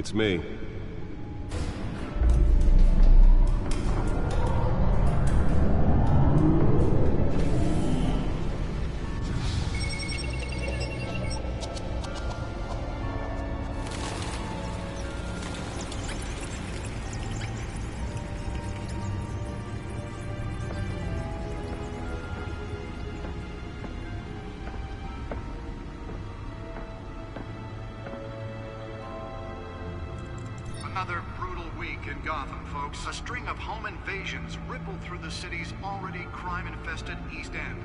It's me. Another brutal week in Gotham, folks. A string of home invasions rippled through the city's already crime-infested East End.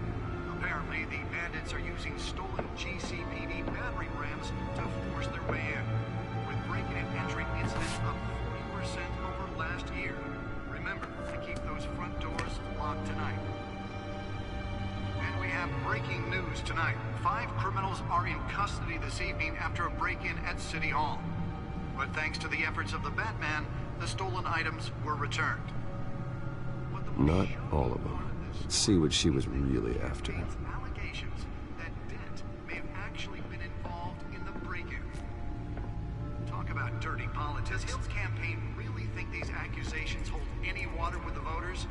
Apparently, the bandits are using stolen GCPD battering rams to force their way in, with breaking and entering incidents up 40% over last year. Remember to keep those front doors locked tonight. And we have breaking news tonight. 5 criminals are in custody this evening after a break-in at City Hall. But thanks to the efforts of the Batman, the stolen items were returned. Not all of them. Let's see what she was really after. Allegations that Dent may have actually been involved in the break-in. Talk about dirty politics. Does Hill's campaign really think these accusations hold any water with the voters?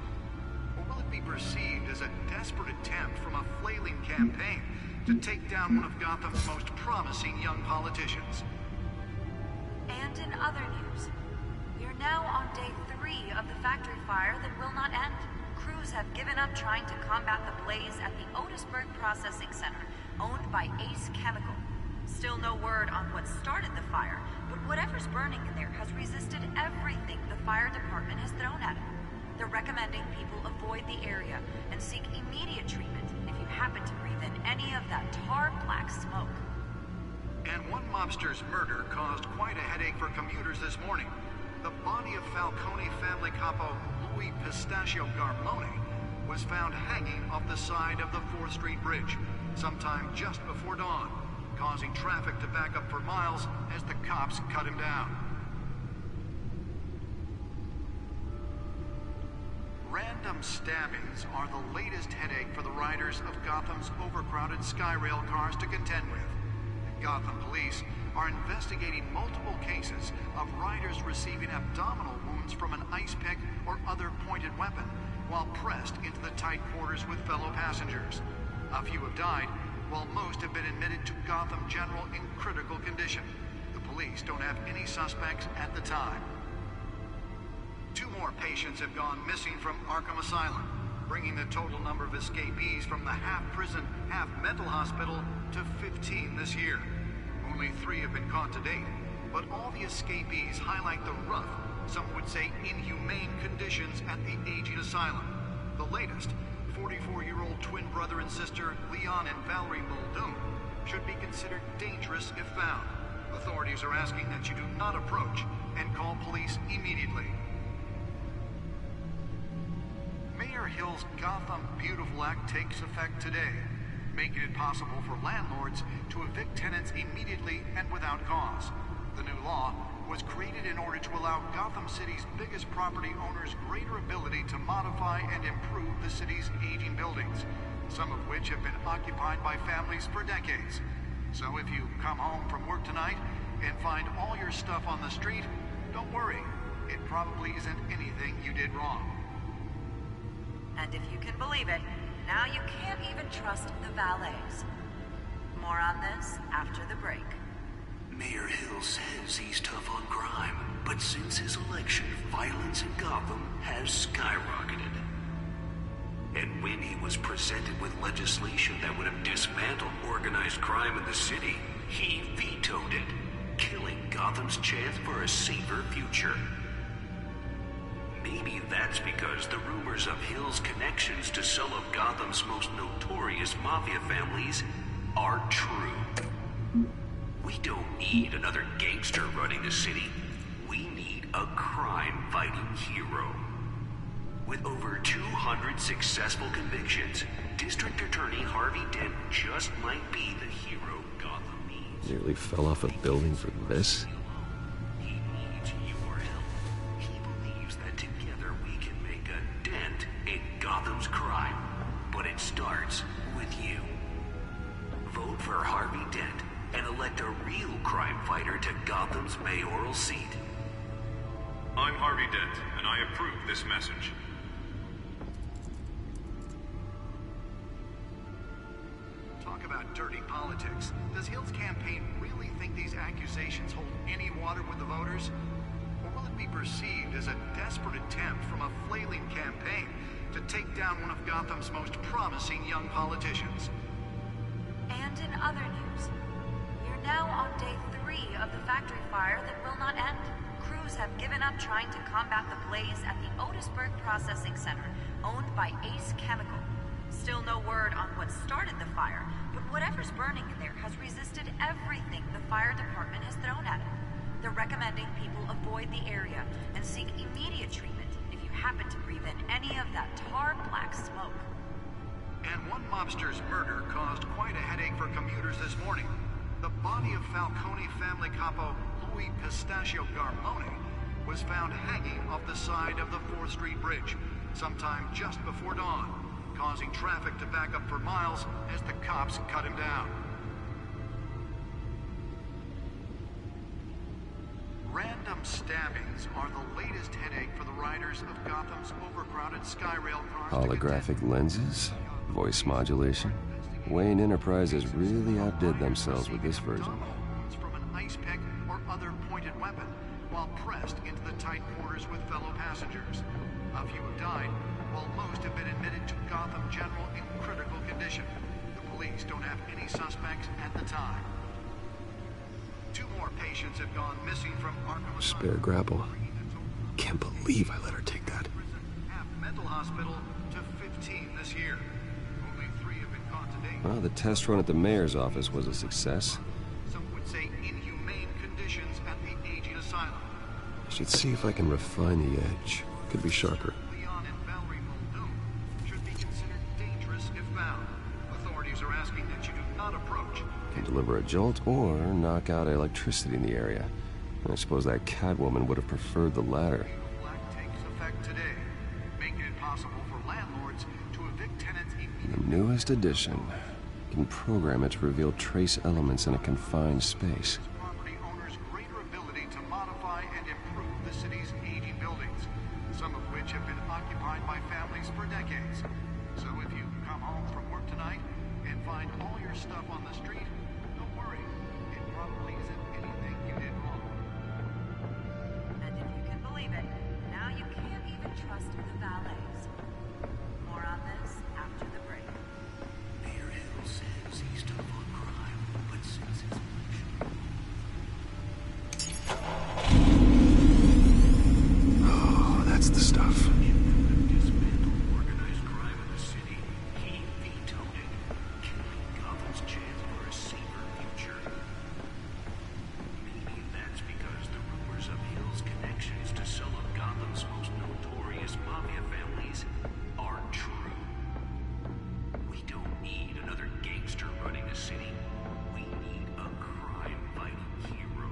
Or will it be perceived as a desperate attempt from a flailing campaign to take down one of Gotham's most promising young politicians? And in other news, we are now on day 3 of the factory fire that will not end. Crews have given up trying to combat the blaze at the Otisburg Processing Center, owned by Ace Chemical. Still no word on what started the fire, but whatever's burning in there has resisted everything the fire department has thrown at it. They're recommending people avoid the area and seek immediate treatment if you happen to breathe in any of that tar black smoke. And one mobster's murder caused quite a headache for commuters this morning. The body of Falcone family capo Louis Pistachio Garmone was found hanging off the side of the 4th Street Bridge sometime just before dawn, causing traffic to back up for miles as the cops cut him down. Random stabbings are the latest headache for the riders of Gotham's overcrowded Skyrail cars to contend with. Gotham police are investigating multiple cases of riders receiving abdominal wounds from an ice pick or other pointed weapon while pressed into the tight quarters with fellow passengers. A few have died, while most have been admitted to Gotham General in critical condition. The police don't have any suspects at the time. 2 more patients have gone missing from Arkham Asylum, bringing the total number of escapees from the half-prison, half-mental hospital to 15 this year. Only 3 have been caught to date, but all the escapees highlight the rough, some would say inhumane conditions at the aging asylum. The latest, 44-year-old twin brother and sister Leon and Valerie Muldoon, should be considered dangerous if found. Authorities are asking that you do not approach and call police immediately. Mayor Hill's Gotham Beautiful Act takes effect today, making it possible for landlords to evict tenants immediately and without cause. The new law was created in order to allow Gotham City's biggest property owners greater ability to modify and improve the city's aging buildings, some of which have been occupied by families for decades. So if you come home from work tonight and find all your stuff on the street, don't worry. It probably isn't anything you did wrong. And if you can believe it, now you can't even trust the valets. More on this after the break. Mayor Hill says he's tough on crime, but since his election, violence in Gotham has skyrocketed. And when he was presented with legislation that would have dismantled organized crime in the city, he vetoed it, killing Gotham's chance for a safer future. Maybe that's because the rumors of Hill's connections to some of Gotham's most notorious mafia families are true. We don't need another gangster running the city. We need a crime-fighting hero. With over 200 successful convictions, District Attorney Harvey Dent just might be the hero Gotham needs. Nearly fell off a building for this? He needs your help. He believes that together we can make a dent in Gotham's crime. But it starts with you. Vote for Harvey Dent and and elect a real crime fighter to Gotham's mayoral seat. I'm Harvey Dent, and I approve this message. Talk about dirty politics. Does Hill's campaign really think these accusations hold any water with the voters? Or will it be perceived as a desperate attempt from a flailing campaign to take down one of Gotham's most promising young politicians? And in other news, we're now on day 3 of the factory fire that will not end. Crews have given up trying to combat the blaze at the Otisburg Processing Center, owned by Ace Chemical. Still no word on what started the fire, but whatever's burning in there has resisted everything the fire department has thrown at it. They're recommending people avoid the area and seek immediate treatment if you happen to breathe in any of that tar black smoke. And one mobster's murder caused quite a headache for commuters this morning. The body of Falcone family capo Louis Pistachio Garmone was found hanging off the side of the 4th Street Bridge sometime just before dawn, causing traffic to back up for miles as the cops cut him down. Random stabbings are the latest headache for the riders of Gotham's overcrowded Skyrail cars. Holographic lenses? Voice modulation? Wayne Enterprises really outdid themselves with this version. From an ice pick or other pointed weapon while pressed into the tight quarters with fellow passengers. A few have died, while most have been admitted to Gotham General in critical condition. The police don't have any suspects at the time. 2 more patients have gone missing from Arkham Spare grapple. Can't believe I let her take that. Mental hospital to 15 this year. Only 3 have been caught to date. Well, the test run at the mayor's office was a success. Some would say inhumane conditions at the aging asylum. I should see if I can refine the edge. Could be sharper. Leon and Valerie Muldoon should be considered dangerous if found. Authorities are asking that you do not approach. Can deliver a jolt or knock out electricity in the area. I suppose that Catwoman would have preferred the latter. Black takes effect today, making it possible for landlords to evict tenants immediately. The newest edition. You can program it to reveal trace elements in a confined space. Property owners' greater ability to modify and improve the city's aging buildings, some of which have been occupied by families for decades. So if you come home from work tonight and find all your stuff on the street, don't worry. It probably isn't anything you did wrong. And if you can believe it, now you can't even trust the valets. More on this after the break. Mayor Hill says he's tough on crime, but since his Oh, that's the stuff. dismantled organized crime in the city, he vetoed it, killing Gotham's chance for a safer future. Maybe that's because the rumors of Hill's connections to some of Gotham's most notorious mafia families are true. We don't need another gangster running the city. We need a crime-fighting hero.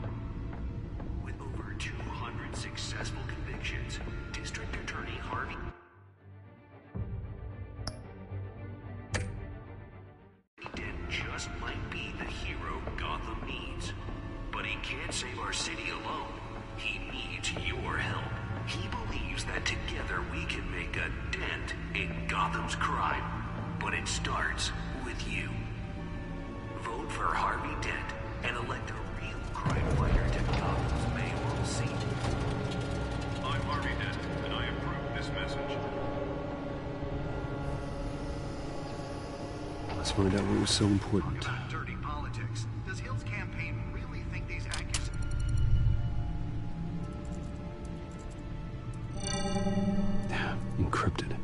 With over 200 successful convictions, District Attorney Harvey Dent just might be the hero Gotham needs. But he can't save our city alone. He needs your help. He believes that together we can make a dent in Gotham's crime. But it starts with you. Vote for Harvey Dent and elect a real crime fighter to Gotham's mayoral seat. I'm Harvey Dent, and I approve this message. Let's find out what was so important. Talk about dirty politics. Does Hill's campaign really think these accusations... Encrypted.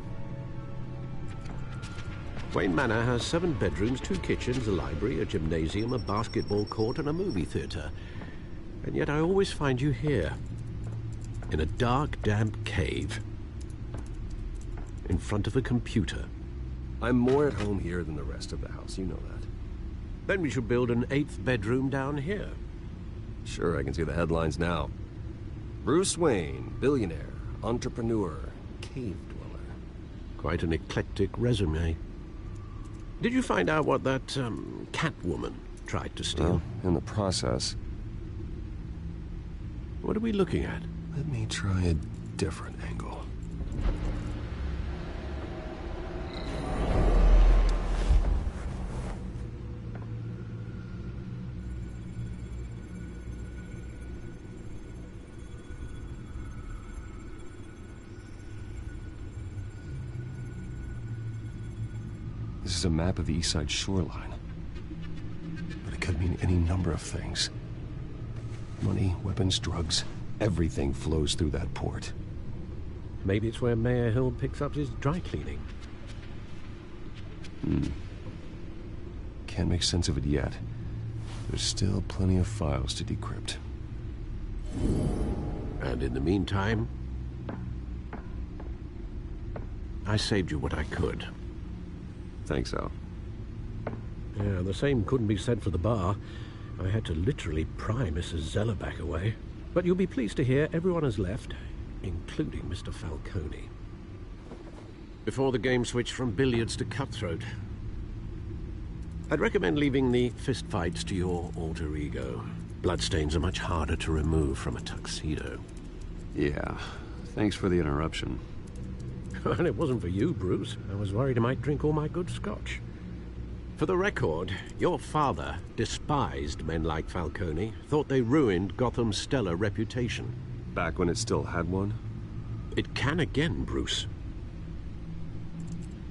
Wayne Manor has 7 bedrooms, 2 kitchens, a library, a gymnasium, a basketball court, and a movie theater. And yet I always find you here, in a dark, damp cave, in front of a computer. I'm more at home here than the rest of the house, you know that. Then we should build an 8th bedroom down here. Sure, I can see the headlines now. Bruce Wayne, billionaire, entrepreneur, cave dweller. Quite an eclectic resume. Did you find out what that, Catwoman tried to steal. Well, in the process. What are we looking at? Let me try a different angle. This is a map of the east side shoreline. But it could mean any number of things. Money, weapons, drugs, everything flows through that port. Maybe it's where Mayor Hill picks up his dry cleaning. Can't make sense of it yet. There's still plenty of files to decrypt. And in the meantime, I saved you what I could. Thanks, Al. Yeah, the same couldn't be said for the bar. I had to literally pry Mrs. Zellerback away. But you'll be pleased to hear everyone has left, including Mr. Falcone. Before the game switched from billiards to cutthroat, I'd recommend leaving the fistfights to your alter ego. Bloodstains are much harder to remove from a tuxedo. Yeah, thanks for the interruption. And it wasn't for you, Bruce. I was worried I might drink all my good scotch. For the record, your father despised men like Falcone, thought they ruined Gotham's stellar reputation. Back when it still had one? It can again, Bruce.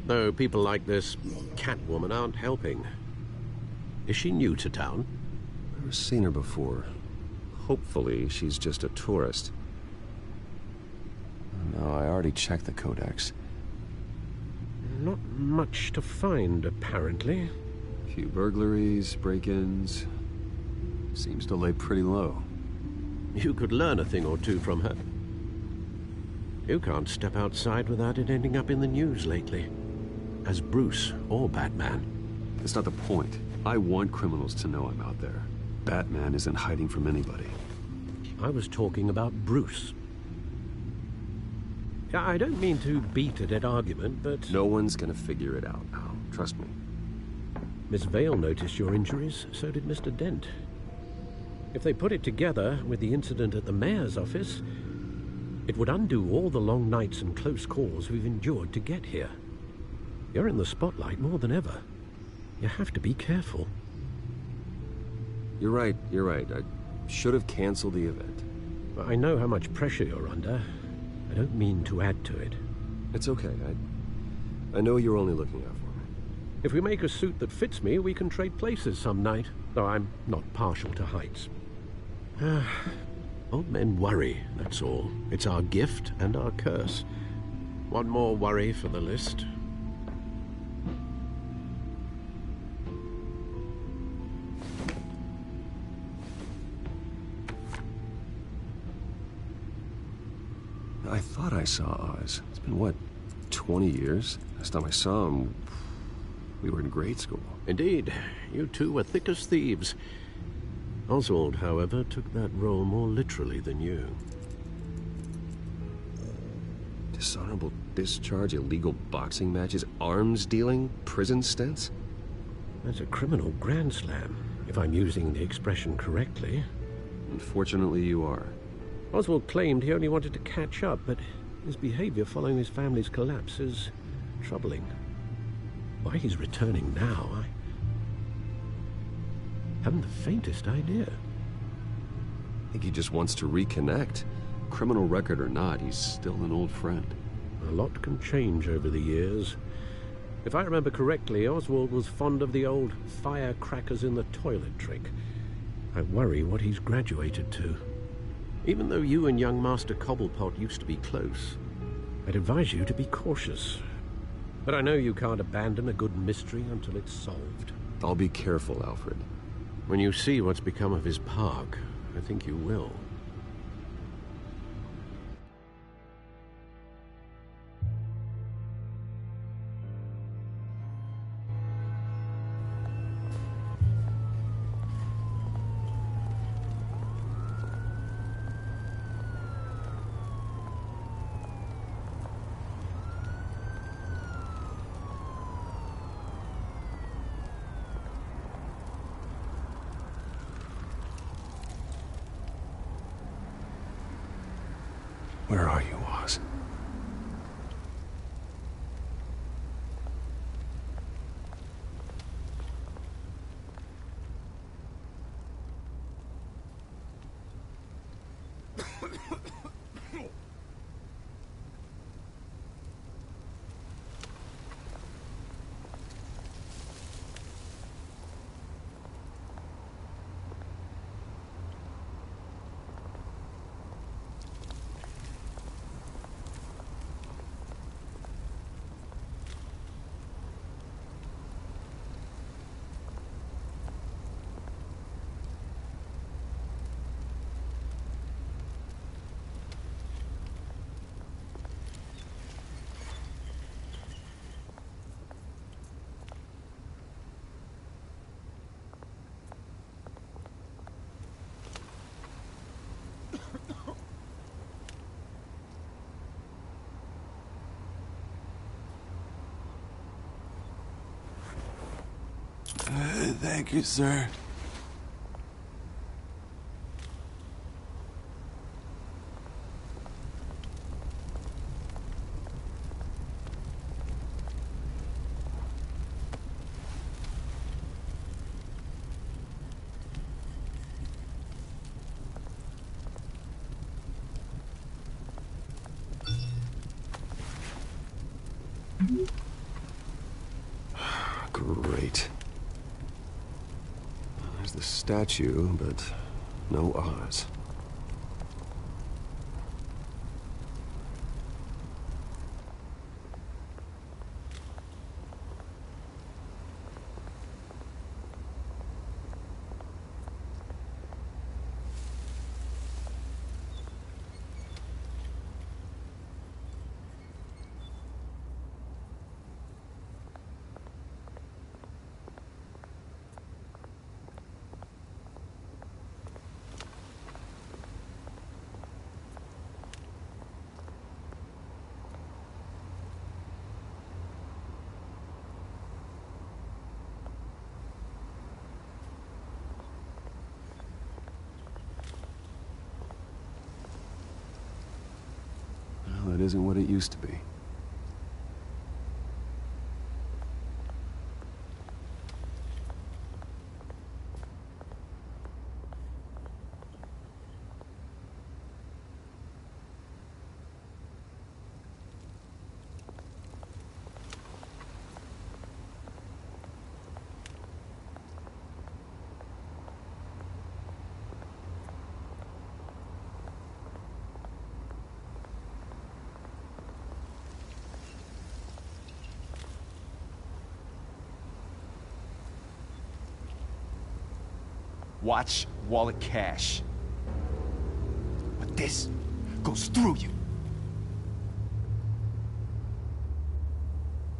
Though people like this Catwoman aren't helping. Is she new to town? Never seen her before. Hopefully, she's just a tourist. No, I already checked the codex. Not much to find, apparently. A few burglaries, break-ins. Seems to lay pretty low. You could learn a thing or two from her. You can't step outside without it ending up in the news lately. As Bruce or Batman. That's not the point. I want criminals to know I'm out there. Batman isn't hiding from anybody. I was talking about Bruce. I don't mean to beat a dead argument, but... No one's gonna figure it out now. Trust me. Miss Vale noticed your injuries, so did Mr. Dent. If they put it together with the incident at the mayor's office, it would undo all the long nights and close calls we've endured to get here. You're in the spotlight more than ever. You have to be careful. You're right. I should have canceled the event. I know how much pressure you're under. I don't mean to add to it. It's okay. I know you're only looking out for me. If we make a suit that fits me, we can trade places some night. Though I'm not partial to heights. Old men worry, that's all. It's our gift and our curse. One more worry for the list. I thought I saw Oz. It's been, what, 20 years? Last time I saw him, we were in grade school. Indeed. You two were thick as thieves. Oswald, however, took that role more literally than you. Dishonorable discharge, illegal boxing matches, arms dealing, prison stints? That's a criminal grand slam, if I'm using the expression correctly. Unfortunately, you are. Oswald claimed he only wanted to catch up, but his behavior following his family's collapse is troubling. Why he's returning now, I haven't the faintest idea. I think he just wants to reconnect. Criminal record or not, he's still an old friend. A lot can change over the years. If I remember correctly, Oswald was fond of the old firecrackers in the toilet trick. I worry what he's graduated to. Even though you and young Master Cobblepot used to be close, I'd advise you to be cautious. But I know you can't abandon a good mystery until it's solved. I'll be careful, Alfred. When you see what's become of his park, I think you will. Where are you, Oz? Thank you, sir. Great. There's the statue, but no Oz. Well, it isn't what it used to be. Watch wallet cash. But this goes through you.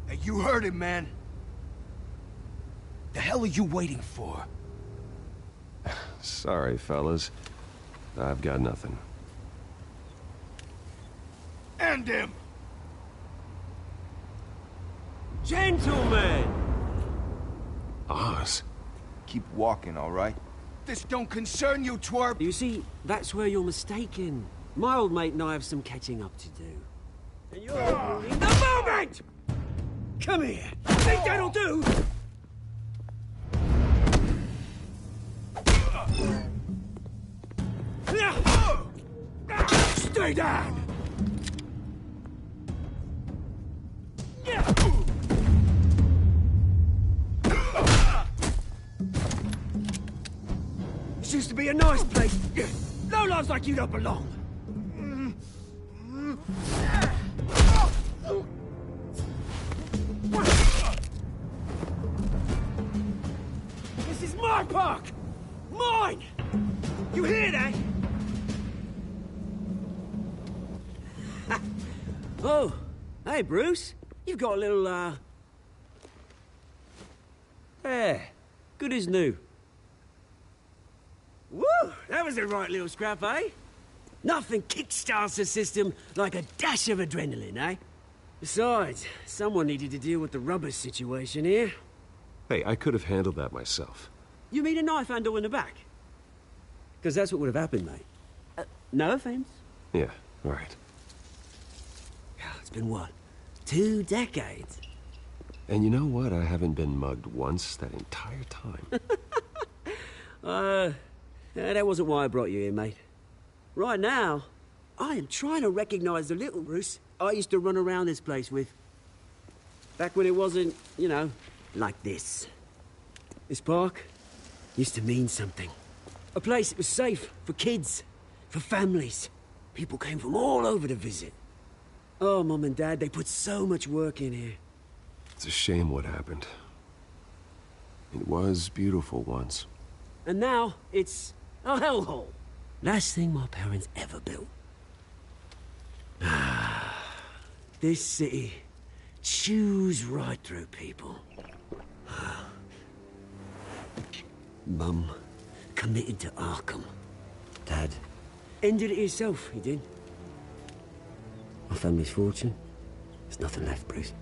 Hey, you heard it, man. The hell are you waiting for? Sorry, fellas. I've got nothing. End him! Gentlemen! Oz? Keep walking, all right? This don't concern you, twerp! You see, that's where you're mistaken. My old mate and I have some catching up to do. And you're ruining the moment! Come here! Think that'll do? Stay down! This used to be a nice place. No lives like you don't belong. This is my park! Mine! You hear that? Oh, hey, Bruce. You've got a little, hair. Good as new. Woo! That was a right little scrap, eh? Nothing kickstarts the system like a dash of adrenaline, eh? Besides, someone needed to deal with the rubber situation here. Hey, I could have handled that myself. You mean a knife handle in the back? Because that's what would have happened, mate. No offense. Yeah, all right. been what? 2 decades? And you know what? I haven't been mugged once that entire time. That wasn't why I brought you here, mate. Right now, I am trying to recognize the little Bruce I used to run around this place with. Back when it wasn't, you know, like this. This park used to mean something. A place that was safe for kids, for families. People came from all over to visit. Oh, Mum and Dad, they put so much work in here. It's a shame what happened. It was beautiful once. And now, it's a hellhole. Last thing my parents ever built. This city chews right through people. Mum committed to Arkham. Dad ended it himself, he did. My family's fortune, there's nothing left, Bruce.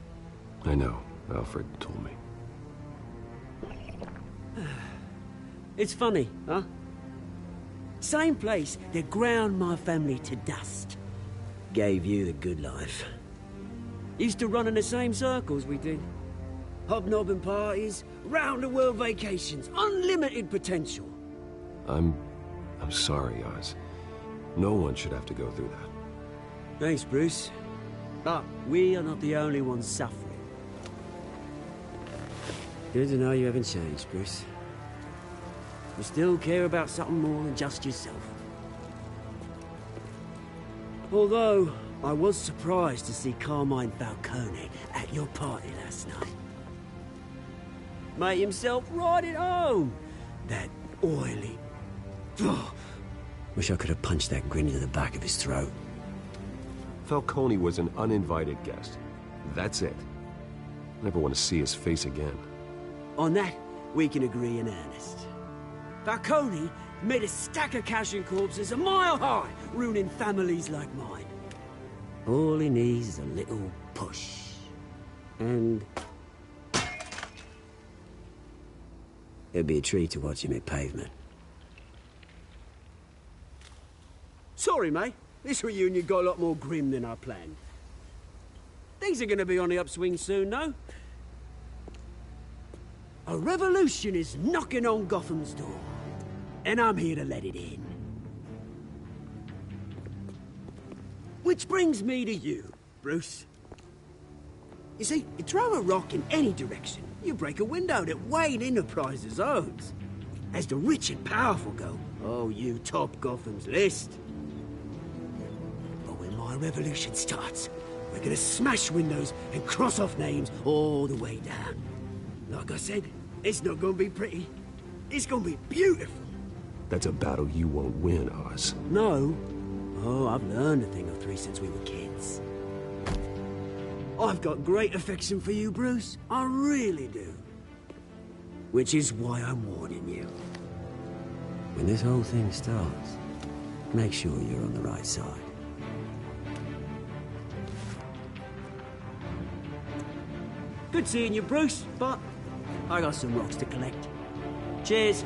I know. Alfred told me. It's funny, huh? Same place that ground my family to dust. Gave you the good life. Used to run in the same circles we did. Hobnobbing parties, round-the-world vacations, unlimited potential. I'm sorry, Oz. No one should have to go through that. Thanks, Bruce. But we are not the only ones suffering. Good to know you haven't changed, Bruce. You still care about something more than just yourself. Although, I was surprised to see Carmine Falcone at your party last night. Made himself right at home. That oily... Oh, wish I could have punched that grin into the back of his throat. Falcone was an uninvited guest. That's it. Never want to see his face again. On that, we can agree in earnest. Falcone made a stack of cash and corpses a mile high, ruining families like mine. All he needs is a little push. And... it'd be a treat to watch him hit pavement. Sorry, mate. This reunion got a lot more grim than I planned. Things are gonna be on the upswing soon, though. A revolution is knocking on Gotham's door. And I'm here to let it in. Which brings me to you, Bruce. You see, you throw a rock in any direction, you break a window that Wayne Enterprises owns. As the rich and powerful go, oh, you top Gotham's list. But when my revolution starts, we're gonna smash windows and cross off names all the way down. Like I said, it's not gonna be pretty. It's gonna be beautiful. That's a battle you won't win, Oz. No. Oh, I've learned a thing or three since we were kids. I've got great affection for you, Bruce. I really do. Which is why I'm warning you. When this whole thing starts, make sure you're on the right side. Good seeing you, Bruce, but I got some rocks to collect. Cheers.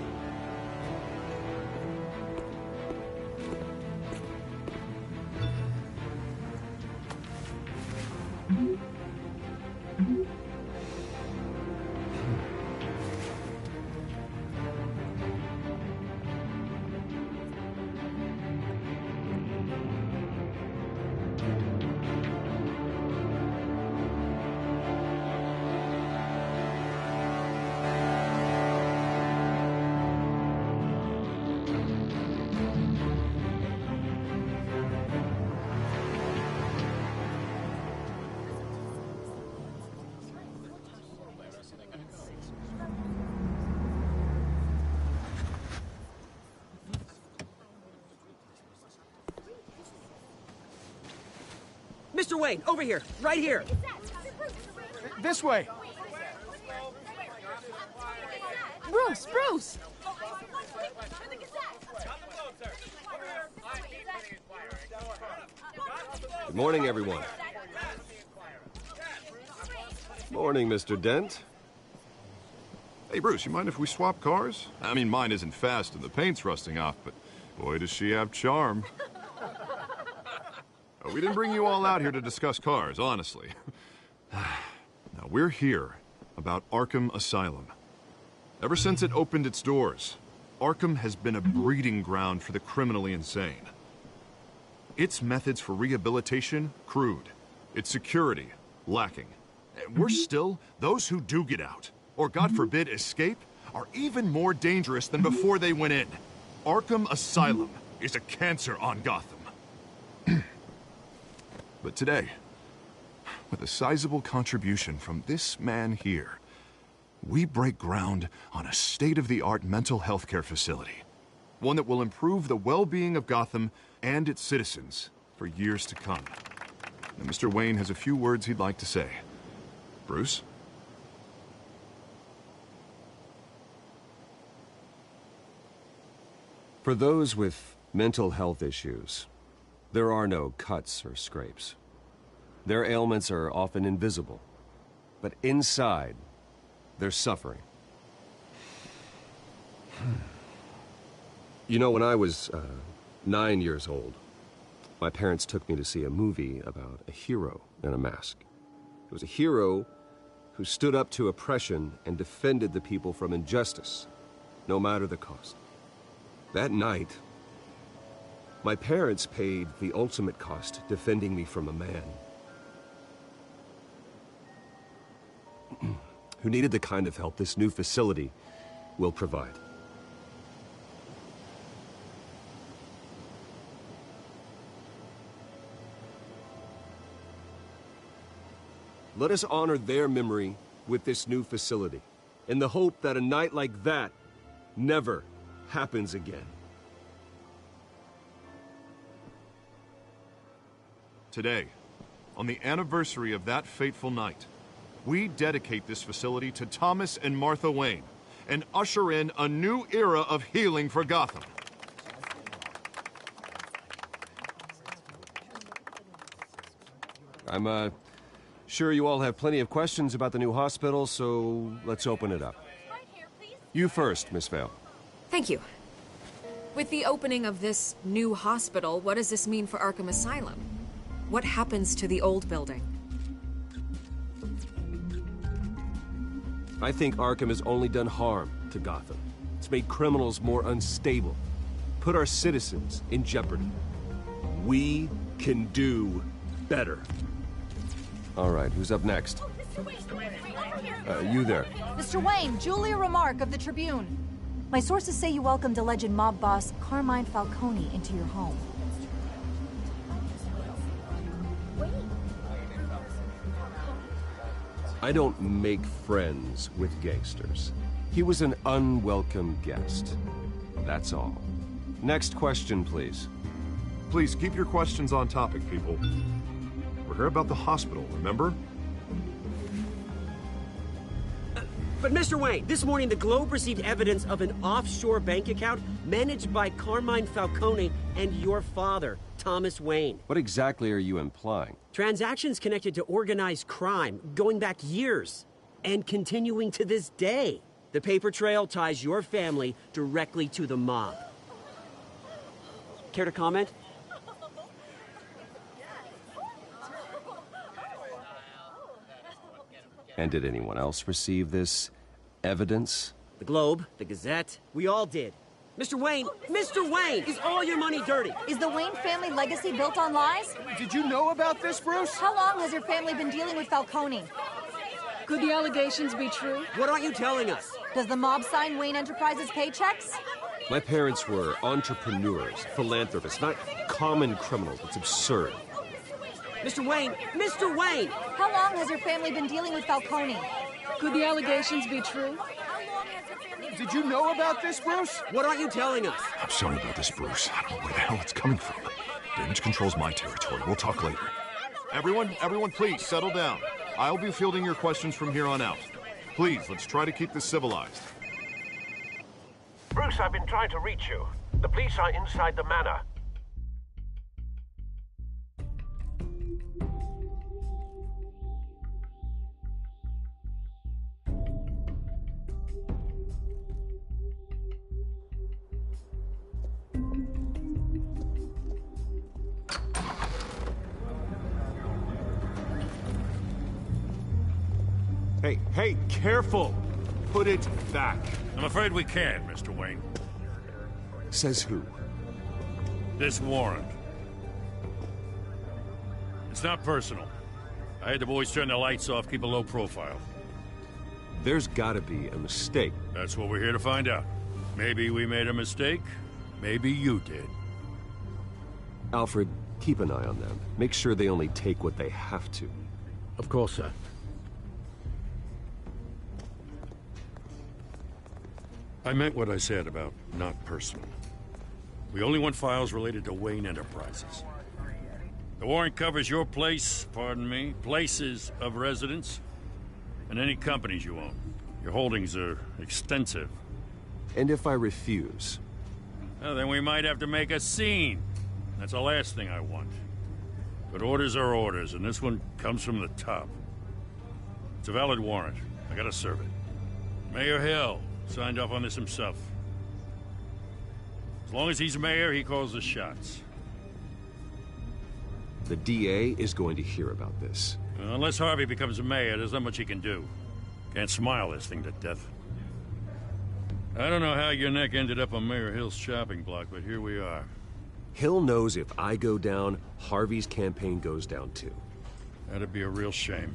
Mr. Wayne, over here, right here. This way. Bruce, Bruce! Good morning, everyone. Morning, Mr. Dent. Hey, Bruce, you mind if we swap cars? I mean, mine isn't fast and the paint's rusting off, but boy, does she have charm. We didn't bring you all out here to discuss cars, honestly. Now, we're here about Arkham Asylum. Ever since it opened its doors, Arkham has been a breeding ground for the criminally insane. Its methods for rehabilitation, crude. Its security, lacking. And worse still, those who do get out, or God forbid escape, are even more dangerous than before they went in. Arkham Asylum is a cancer on Gotham. But today, with a sizable contribution from this man here, we break ground on a state-of-the-art mental health care facility. One that will improve the well-being of Gotham and its citizens for years to come. Now, Mr. Wayne has a few words he'd like to say. Bruce? For those with mental health issues, there are no cuts or scrapes. Their ailments are often invisible, but inside, they're suffering. You know, when I was 9 years old, my parents took me to see a movie about a hero in a mask. It was a hero who stood up to oppression and defended the people from injustice, no matter the cost. That night, my parents paid the ultimate cost defending me from a man who needed the kind of help this new facility will provide. Let us honor their memory with this new facility, in the hope that a night like that never happens again. Today, on the anniversary of that fateful night, we dedicate this facility to Thomas and Martha Wayne and usher in a new era of healing for Gotham. I'm sure you all have plenty of questions about the new hospital, so let's open it up. You first, Miss Vale. Thank you. With the opening of this new hospital, what does this mean for Arkham Asylum? What happens to the old building? I think Arkham has only done harm to Gotham. It's made criminals more unstable, put our citizens in jeopardy. We can do better. All right, who's up next? You there. Mr. Wayne, Julia Remark of the Tribune. My sources say you welcomed alleged mob boss Carmine Falcone into your home. I don't make friends with gangsters. He was an unwelcome guest. That's all. Next question, please. Please keep your questions on topic, people. We're here about the hospital, remember? But Mr. Wayne, this morning the Globe received evidence of an offshore bank account managed by Carmine Falcone and your father, Thomas Wayne. What exactly are you implying? Transactions connected to organized crime going back years and continuing to this day. The paper trail ties your family directly to the mob. Care to comment? And did anyone else receive this evidence? The Globe, the Gazette, we all did. Mr. Wayne, is all your money dirty? Is the Wayne family legacy built on lies? Did you know about this, Bruce? How long has your family been dealing with Falcone? Could the allegations be true? What aren't you telling us? Does the mob sign Wayne Enterprises paychecks? My parents were entrepreneurs, philanthropists, not common criminals. It's absurd. Mr. Wayne! How long has your family been dealing with Falcone? Could the allegations be true? Did you know about this, Bruce? What aren't you telling us? I'm sorry about this, Bruce. I don't know where the hell it's coming from. Damage control's my territory. We'll talk later. Everyone, please, settle down. I'll be fielding your questions from here on out. Please, let's try to keep this civilized. Bruce, I've been trying to reach you. The police are inside the manor. Hey, careful! Put it back. I'm afraid we can't, Mr. Wayne. Says who? This warrant. It's not personal. I had the boys turn the lights off, keep a low profile. There's gotta be a mistake. That's what we're here to find out. Maybe we made a mistake. Maybe you did. Alfred, keep an eye on them. Make sure they only take what they have to. Of course, sir. I meant what I said about not personal. We only want files related to Wayne Enterprises. The warrant covers your place, pardon me, places of residence, and any companies you own. Your holdings are extensive. And if I refuse? Well, then we might have to make a scene. That's the last thing I want. But orders are orders, and this one comes from the top. It's a valid warrant. I gotta serve it. Mayor Hill signed off on this himself. As long as he's mayor, he calls the shots. The DA is going to hear about this. Unless Harvey becomes mayor, there's not much he can do. Can't smile this thing to death. I don't know how your neck ended up on Mayor Hill's shopping block, but here we are. Hill knows if I go down, Harvey's campaign goes down too. That'd be a real shame.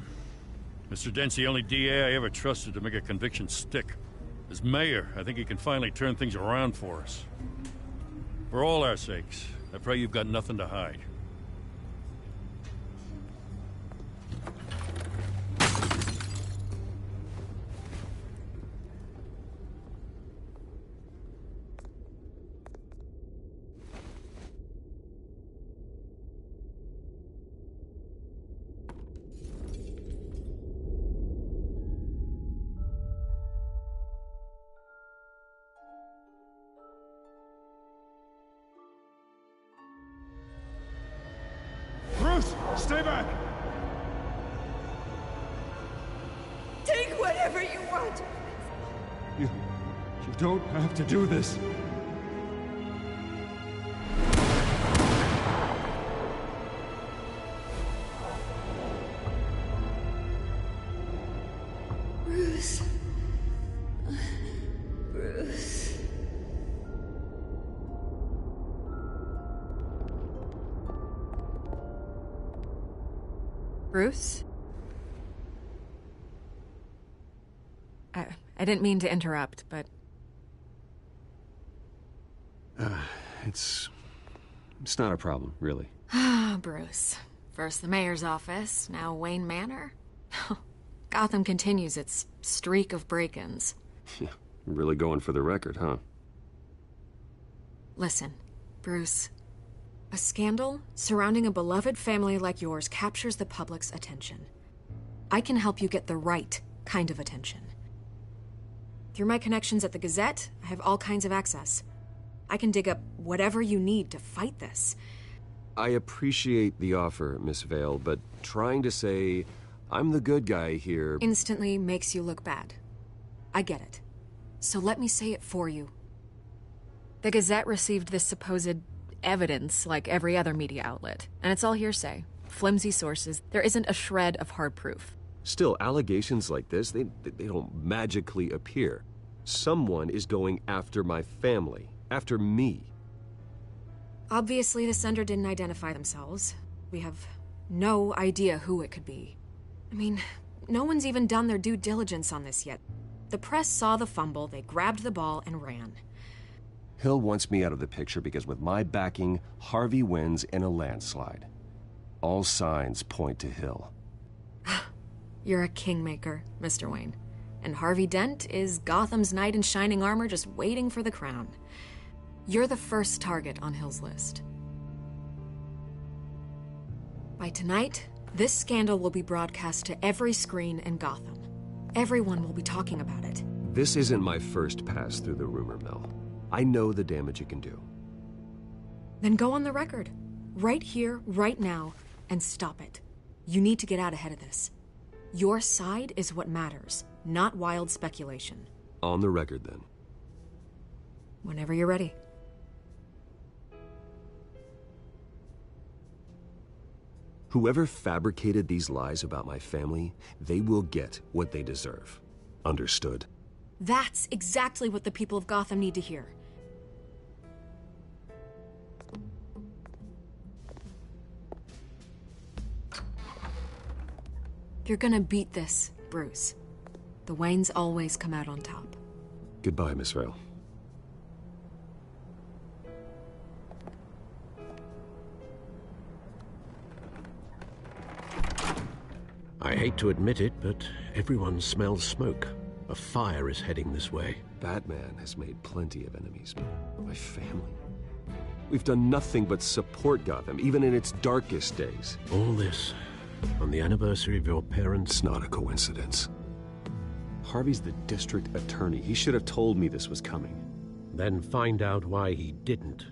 Mr. Dent's the only DA I ever trusted to make a conviction stick. As mayor, I think he can finally turn things around for us. For all our sakes, I pray you've got nothing to hide. Bruce, stay back! Take whatever you want. You don't have to do this. Bruce. Bruce. Bruce? I didn't mean to interrupt, but... It's not a problem, really. Ah, Bruce. First the mayor's office, now Wayne Manor. Gotham continues its streak of break-ins. Yeah, really going for the record, huh? Listen, Bruce. A scandal surrounding a beloved family like yours captures the public's attention. I can help you get the right kind of attention. Through my connections at the Gazette, I have all kinds of access. I can dig up whatever you need to fight this. I appreciate the offer, Miss Vale, but trying to say I'm the good guy here... instantly makes you look bad. I get it. So let me say it for you. The Gazette received this supposed evidence like every other media outlet, and it's all hearsay. Flimsy sources. There isn't a shred of hard proof. Still, allegations like this, they don't magically appear. Someone is going after my family, after me. Obviously, the sender didn't identify themselves. We have no idea who it could be. I mean, no one's even done their due diligence on this yet. The press saw the fumble, they grabbed the ball and ran. Hill wants me out of the picture because with my backing, Harvey wins in a landslide. All signs point to Hill. You're a kingmaker, Mr. Wayne. And Harvey Dent is Gotham's knight in shining armor just waiting for the crown. You're the first target on Hill's list. By tonight, this scandal will be broadcast to every screen in Gotham. Everyone will be talking about it. This isn't my first pass through the rumor mill. I know the damage it can do. Then go on the record. Right here, right now, and stop it. You need to get out ahead of this. Your side is what matters, not wild speculation. On the record, then. Whenever you're ready. Whoever fabricated these lies about my family, they will get what they deserve. Understood? That's exactly what the people of Gotham need to hear. You're gonna beat this, Bruce. The Waynes always come out on top. Goodbye, Miss Vale. I hate to admit it, but everyone smells smoke. A fire is heading this way. Batman has made plenty of enemies, but my family? We've done nothing but support Gotham, even in its darkest days. All this on the anniversary of your parents'... It's not a coincidence. Harvey's the district attorney. He should have told me this was coming. Then find out why he didn't.